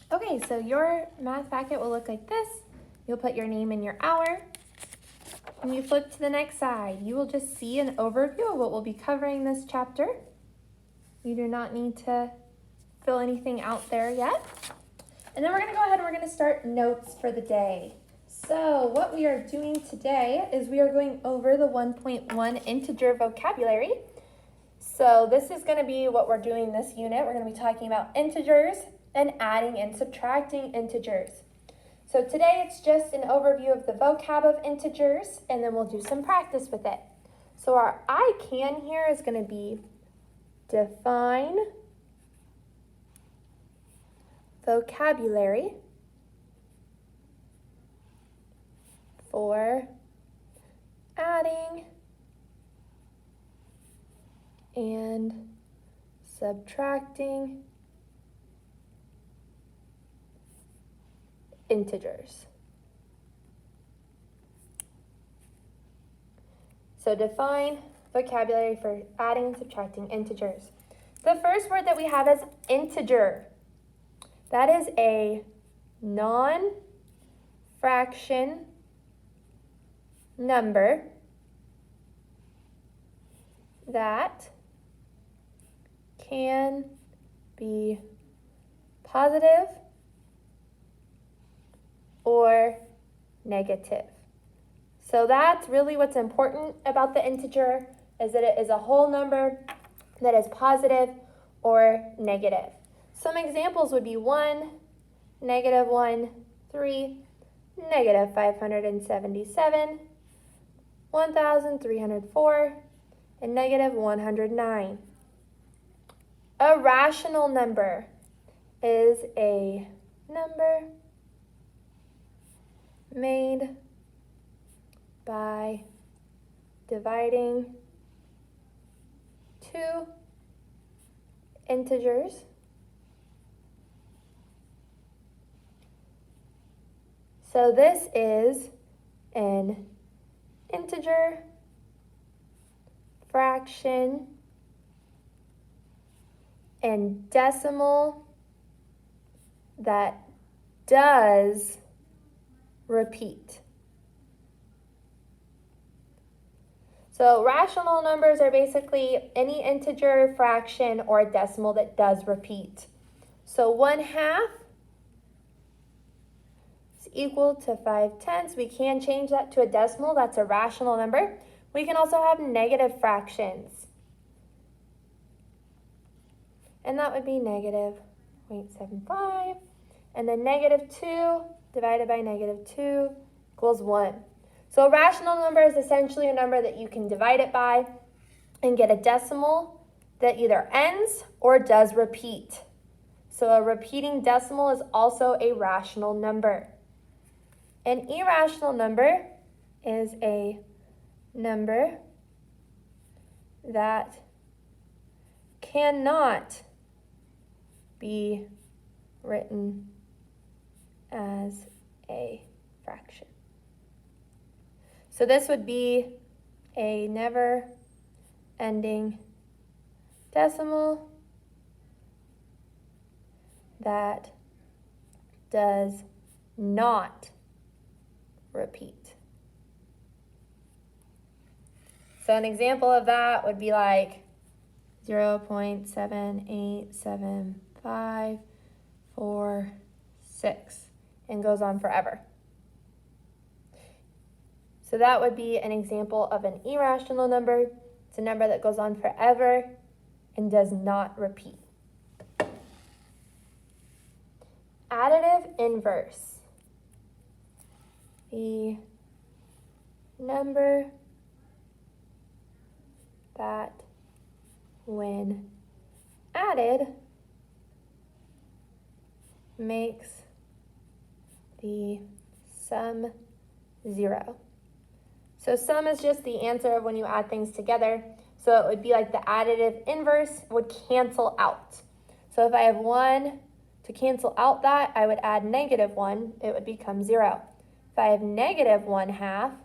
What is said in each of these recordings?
Okay, so your math packet will look like this. You'll put your name and your hour. When you flip to the next side, you will just see an overview of what we'll be covering this chapter. You do not need to fill anything out there yet. And then we're going to go ahead and we're going to start notes for the day. So what we are doing today is we are going over the 1.1 integer vocabulary. So this is going to be what we're doing this unit. We're going to be talking about integers and adding and subtracting integers. So today it's just an overview of the vocab of integers, and then we'll do some practice with it. So our I can here is going to be define vocabulary for adding and subtracting integers. So define vocabulary for adding and subtracting integers. The first word that we have is integer. That is a non-fraction number that can be positive or negative. So that's really what's important about the integer, is that it is a whole number that is positive or negative. Some examples would be 1, -1, 3, -577, 1,304, and -109. A rational number is a number made by dividing two integers so this is an integer, fraction, and decimal that does repeat. So rational numbers are basically any integer, fraction, or decimal that does repeat. So 1/2 is equal to 5/10. We can change that to a decimal. That's a rational number. We can also have negative fractions. And that would be -0.75. And then -2 divided by -2 equals 1. So a rational number is essentially a number that you can divide it by and get a decimal that either ends or does repeat. So a repeating decimal is also a rational number. An irrational number is a number that cannot be written as a fraction. So this would be a never-ending decimal that does not repeat. So an example of that would be like 0.787546 and goes on forever. So that would be an example of an irrational number. It's a number that goes on forever and does not repeat. Additive inverse. The number that when added makes the sum 0. So sum is just the answer of when you add things together. So it would be like the additive inverse would cancel out. So if I have 1 to cancel out that, I would add -1, it would become 0. If I have -1/2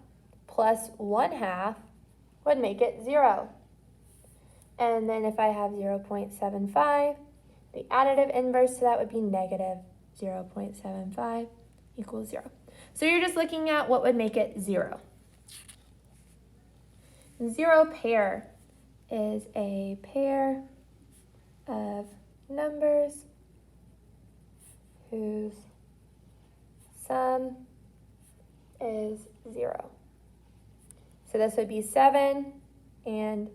plus 1/2 would make it 0. And then if I have 0.75, the additive inverse to that would be 0.75 equals 0. So you're just looking at what would make it 0. Zero pair is a pair of numbers whose sum is 0. So this would be 7 and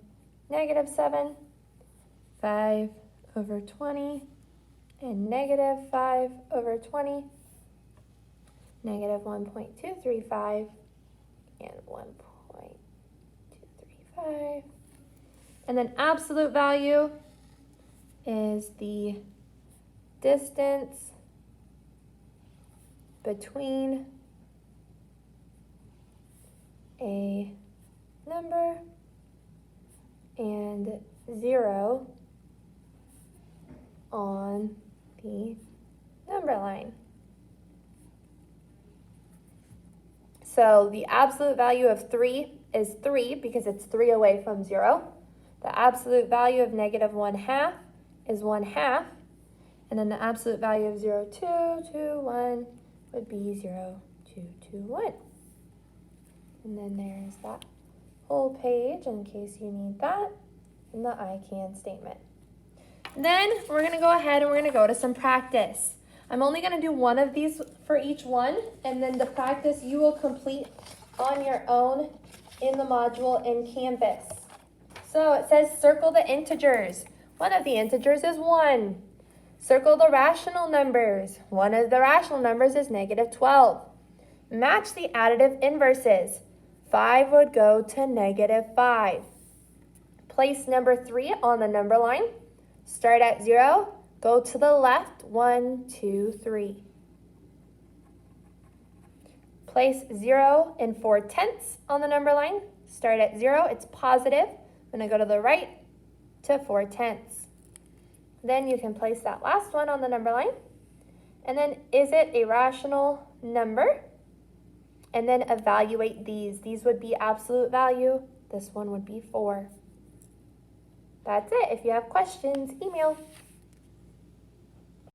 negative 7, 5 over 20, and negative 5 over 20, negative 1.235, and 1.235. And then absolute value is the distance between a number and 0 on the number line. So the absolute value of 3 is 3 because it's 3 away from 0. The absolute value of negative 1/2 is 1/2. And then the absolute value of 0, 2, 2, 1 would be 0, 2, 2, 1. And then there's that whole page in case you need that in the I can statement. Then we're going to go ahead and we're going to go to some practice. I'm only going to do one of these for each one, and then the practice you will complete on your own in the module in Canvas. So it says circle the integers. One of the integers is 1. Circle the rational numbers. One of the rational numbers is negative 12. Match the additive inverses. 5 would go to negative 5. Place number 3 on the number line. Start at 0, go to the left, 1, 2, 3. Place 0 and 4/10 on the number line. Start at 0, it's positive. I'm going to go to the right to 4/10. Then you can place that last one on the number line. And then, is it a rational number? And then evaluate these. These would be absolute value. This one would be 4. That's it. If you have questions, email.